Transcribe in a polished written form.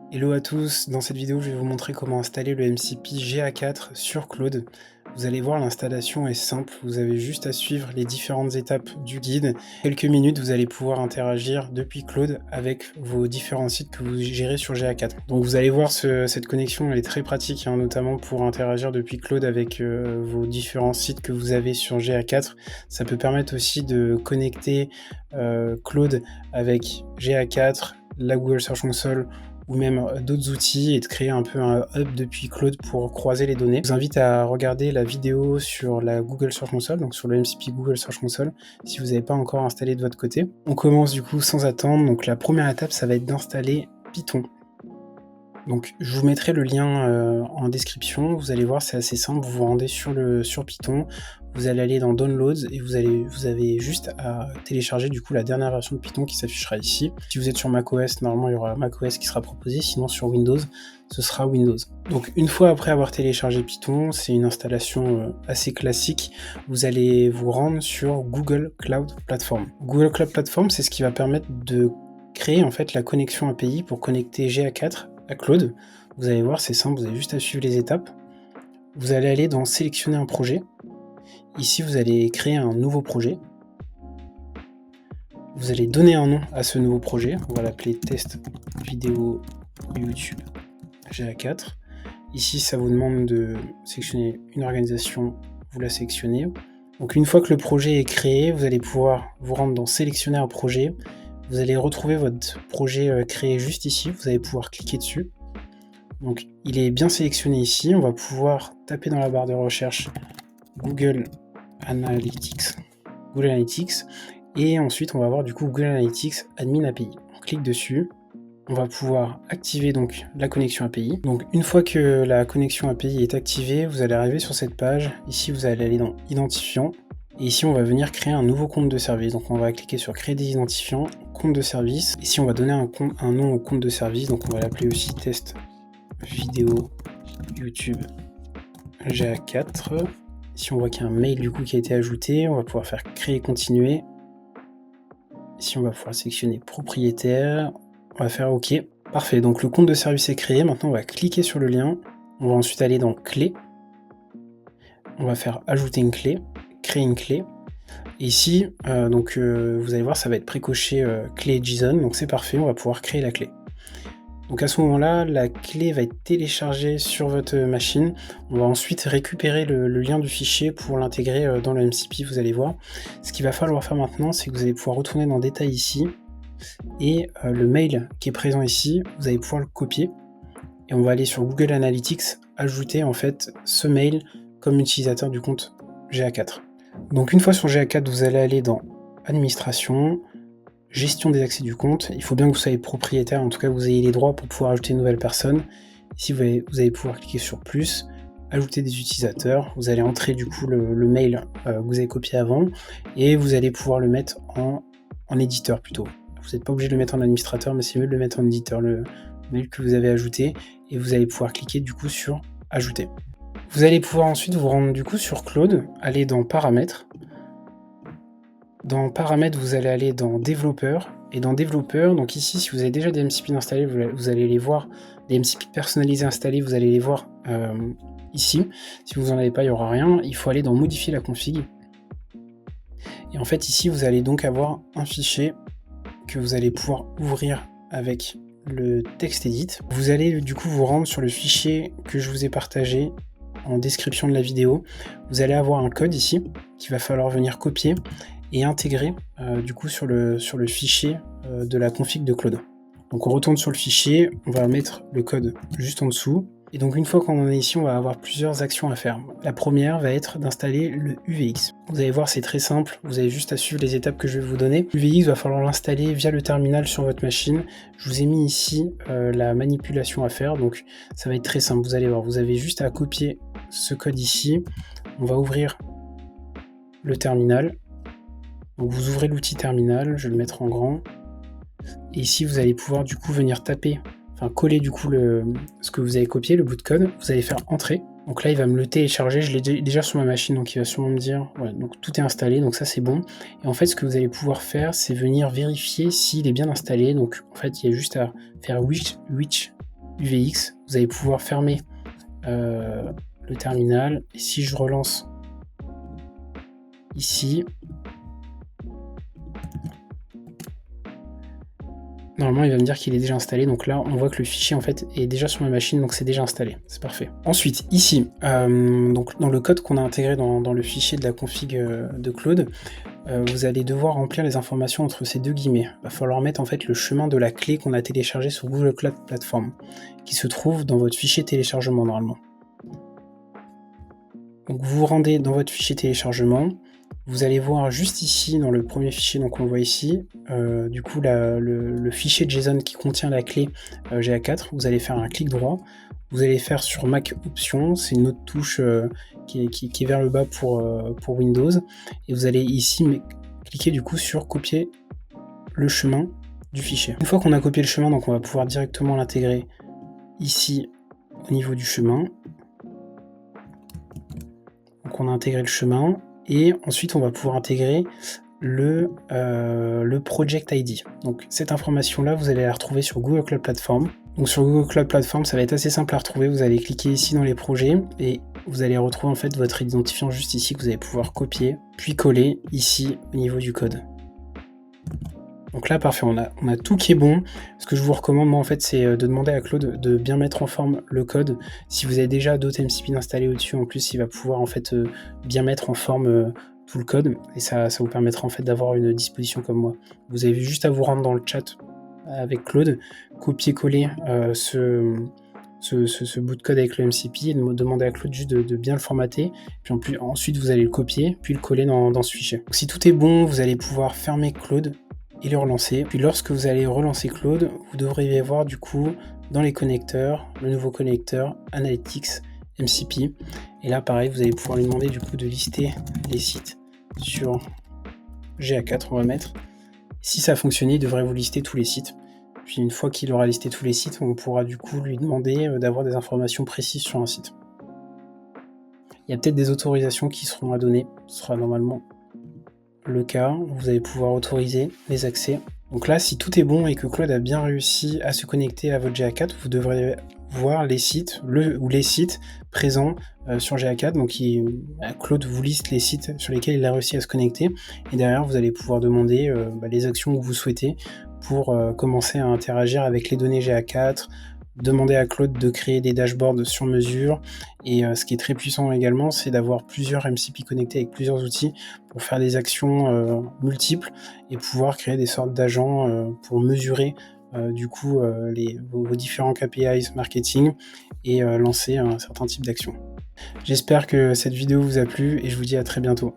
Hello à tous, dans cette vidéo je vais vous montrer comment installer le MCP GA4 sur Claude. Vous allez voir, l'installation est simple, vous avez juste à suivre les différentes étapes du guide. Quelques minutes, vous allez pouvoir interagir depuis Claude avec vos différents sites que vous gérez sur GA4. Donc vous allez voir, cette connexion elle est très pratique, notamment pour interagir depuis Claude avec vos différents sites que vous avez sur GA4. Ça peut permettre aussi de connecter Claude avec GA4, la Google Search Console, ou même d'autres outils, et de créer un peu un hub depuis Claude pour croiser les données. Je vous invite à regarder la vidéo sur la Google Search Console, donc sur le MCP Google Search Console, si vous n'avez pas encore installé de votre côté. On commence du coup sans attendre, donc la première étape ça va être d'installer Python. Donc je vous mettrai le lien en description, vous allez voir, c'est assez simple, vous vous rendez sur Python, vous allez aller dans Downloads et vous avez juste à télécharger du coup la dernière version de Python qui s'affichera ici. Si vous êtes sur macOS, normalement il y aura macOS qui sera proposé, sinon sur Windows, ce sera Windows. Donc une fois après avoir téléchargé Python, c'est une installation assez classique, vous allez vous rendre sur Google Cloud Platform. Google Cloud Platform, c'est ce qui va permettre de créer en fait la connexion API pour connecter GA4 à Claude. Vous allez voir, c'est simple, vous avez juste à suivre les étapes. Vous allez aller dans sélectionner un projet. Ici, vous allez créer un nouveau projet. Vous allez donner un nom à ce nouveau projet. On va l'appeler test vidéo YouTube GA4. Ici, ça vous demande de sélectionner une organisation. Vous la sélectionnez. Donc une fois que le projet est créé, vous allez pouvoir vous rendre dans sélectionner un projet. Vous allez retrouver votre projet créé juste ici, vous allez pouvoir cliquer dessus. Donc il est bien sélectionné ici, on va pouvoir taper dans la barre de recherche Google Analytics, et ensuite on va avoir du coup Google Analytics Admin API. On clique dessus, on va pouvoir activer donc la connexion API. Donc une fois que la connexion API est activée, vous allez arriver sur cette page. Ici vous allez aller dans Identifiant. Et ici, on va venir créer un nouveau compte de service. Donc, on va cliquer sur Créer des identifiants, compte de service. Ici, on va donner un nom au compte de service. Donc, on va l'appeler aussi test vidéo YouTube GA4. Ici, on voit qu'il y a un mail du coup qui a été ajouté. On va pouvoir faire Créer, Continuer. Ici, on va pouvoir sélectionner Propriétaire. On va faire OK. Parfait. Donc, le compte de service est créé. Maintenant, on va cliquer sur le lien. On va ensuite aller dans Clé. On va faire Ajouter une clé. Créer une clé. Et ici, vous allez voir, ça va être précoché clé JSON, donc c'est parfait, on va pouvoir créer la clé. Donc à ce moment-là, la clé va être téléchargée sur votre machine. On va ensuite récupérer le lien du fichier pour l'intégrer dans le MCP, vous allez voir. Ce qu'il va falloir faire maintenant, c'est que vous allez pouvoir retourner dans Détails ici, et le mail qui est présent ici, vous allez pouvoir le copier. Et on va aller sur Google Analytics, ajouter en fait ce mail comme utilisateur du compte GA4. Donc une fois sur GA4, vous allez aller dans Administration, Gestion des accès du compte. Il faut bien que vous soyez propriétaire, en tout cas que vous ayez les droits pour pouvoir ajouter une nouvelle personne. Ici, vous allez pouvoir cliquer sur plus, ajouter des utilisateurs. Vous allez entrer du coup le mail que vous avez copié avant, et vous allez pouvoir le mettre en éditeur plutôt. Vous n'êtes pas obligé de le mettre en administrateur, mais c'est mieux de le mettre en éditeur, le mail que vous avez ajouté, et vous allez pouvoir cliquer du coup sur Ajouter. Vous allez pouvoir ensuite vous rendre du coup sur Claude, aller dans Paramètres. Dans Paramètres, vous allez aller dans Développeur, et dans Développeur, donc ici, si vous avez déjà des MCP installés, vous allez les voir, des MCP personnalisés installés, vous allez les voir ici. Si vous n'en avez pas, il n'y aura rien. Il faut aller dans Modifier la config. Et en fait, ici, vous allez donc avoir un fichier que vous allez pouvoir ouvrir avec le TextEdit. Vous allez du coup vous rendre sur le fichier que je vous ai partagé en description de la vidéo. Vous allez avoir un code ici qu'il va falloir venir copier et intégrer du coup sur le fichier de la config de Claude. Donc on retourne sur le fichier, on va mettre le code juste en dessous. Et donc une fois qu'on en est ici, on va avoir plusieurs actions à faire. La première va être d'installer le UVX. Vous allez voir, c'est très simple, vous avez juste à suivre les étapes que je vais vous donner. UVX, va falloir l'installer via le terminal sur votre machine. Je vous ai mis ici la manipulation à faire, donc ça va être très simple. Vous allez voir, vous avez juste à copier ce code ici. On va ouvrir le terminal. Donc vous ouvrez l'outil terminal, je vais le mettre en grand. Et ici, vous allez pouvoir du coup venir taper, enfin coller du coup ce que vous avez copié, le bout de code. Vous allez faire entrer. Donc là, il va me le télécharger. Je l'ai déjà sur ma machine, donc il va sûrement me dire, voilà, donc tout est installé, donc ça c'est bon. Et en fait, ce que vous allez pouvoir faire, c'est venir vérifier s'il est bien installé. Donc en fait, il y a juste à faire which UVX, vous allez pouvoir fermer le terminal. Et si je relance ici, normalement il va me dire qu'il est déjà installé, donc là on voit que le fichier en fait est déjà sur ma machine, donc c'est déjà installé, c'est parfait. Ensuite ici, donc dans le code qu'on a intégré dans le fichier de la config de Claude, vous allez devoir remplir les informations entre ces deux guillemets. Il va falloir mettre en fait le chemin de la clé qu'on a téléchargée sur Google Cloud Platform, qui se trouve dans votre fichier téléchargement normalement. Donc vous vous rendez dans votre fichier téléchargement, vous allez voir juste ici dans le premier fichier, donc on le voit ici, du coup le fichier JSON qui contient la clé GA4, vous allez faire un clic droit, vous allez faire sur Mac Options, c'est une autre touche qui est vers le bas pour Windows, et vous allez ici cliquer du coup sur copier le chemin du fichier. Une fois qu'on a copié le chemin, donc on va pouvoir directement l'intégrer ici au niveau du chemin. Donc on a intégré le chemin et ensuite on va pouvoir intégrer le Project ID. Donc cette information là vous allez la retrouver sur Google Cloud Platform. Donc sur Google Cloud Platform ça va être assez simple à retrouver, vous allez cliquer ici dans les projets et vous allez retrouver en fait votre identifiant juste ici que vous allez pouvoir copier puis coller ici au niveau du code. Donc là, parfait, on a tout qui est bon. Ce que je vous recommande, moi, en fait, c'est de demander à Claude de bien mettre en forme le code. Si vous avez déjà d'autres MCP installés au-dessus, en plus, il va pouvoir, en fait, bien mettre en forme tout le code. Et ça vous permettra, en fait, d'avoir une disposition comme moi. Vous avez juste à vous rendre dans le chat avec Claude, copier-coller ce bout de code avec le MCP et demander à Claude juste de bien le formater. Puis ensuite, vous allez le copier, puis le coller dans ce fichier. Donc, si tout est bon, vous allez pouvoir fermer Claude et le relancer. Puis lorsque vous allez relancer Claude, vous devriez voir du coup dans les connecteurs, le nouveau connecteur Analytics MCP. Et là pareil, vous allez pouvoir lui demander du coup de lister les sites sur GA4, on va mettre. Si ça a fonctionné, il devrait vous lister tous les sites. Puis une fois qu'il aura listé tous les sites, on pourra du coup lui demander d'avoir des informations précises sur un site. Il y a peut-être des autorisations qui seront à donner, ce sera normalement le cas, vous allez pouvoir autoriser les accès. Donc là, si tout est bon et que Claude a bien réussi à se connecter à votre GA4, vous devrez voir les sites, les sites présents sur GA4. Donc Claude vous liste les sites sur lesquels il a réussi à se connecter. Et derrière, vous allez pouvoir demander les actions que vous souhaitez pour commencer à interagir avec les données GA4, demander à Claude de créer des dashboards sur mesure. Et ce qui est très puissant également, c'est d'avoir plusieurs MCP connectés avec plusieurs outils pour faire des actions multiples et pouvoir créer des sortes d'agents pour mesurer du coup vos différents KPIs marketing et lancer un certain type d'action. J'espère que cette vidéo vous a plu et je vous dis à très bientôt.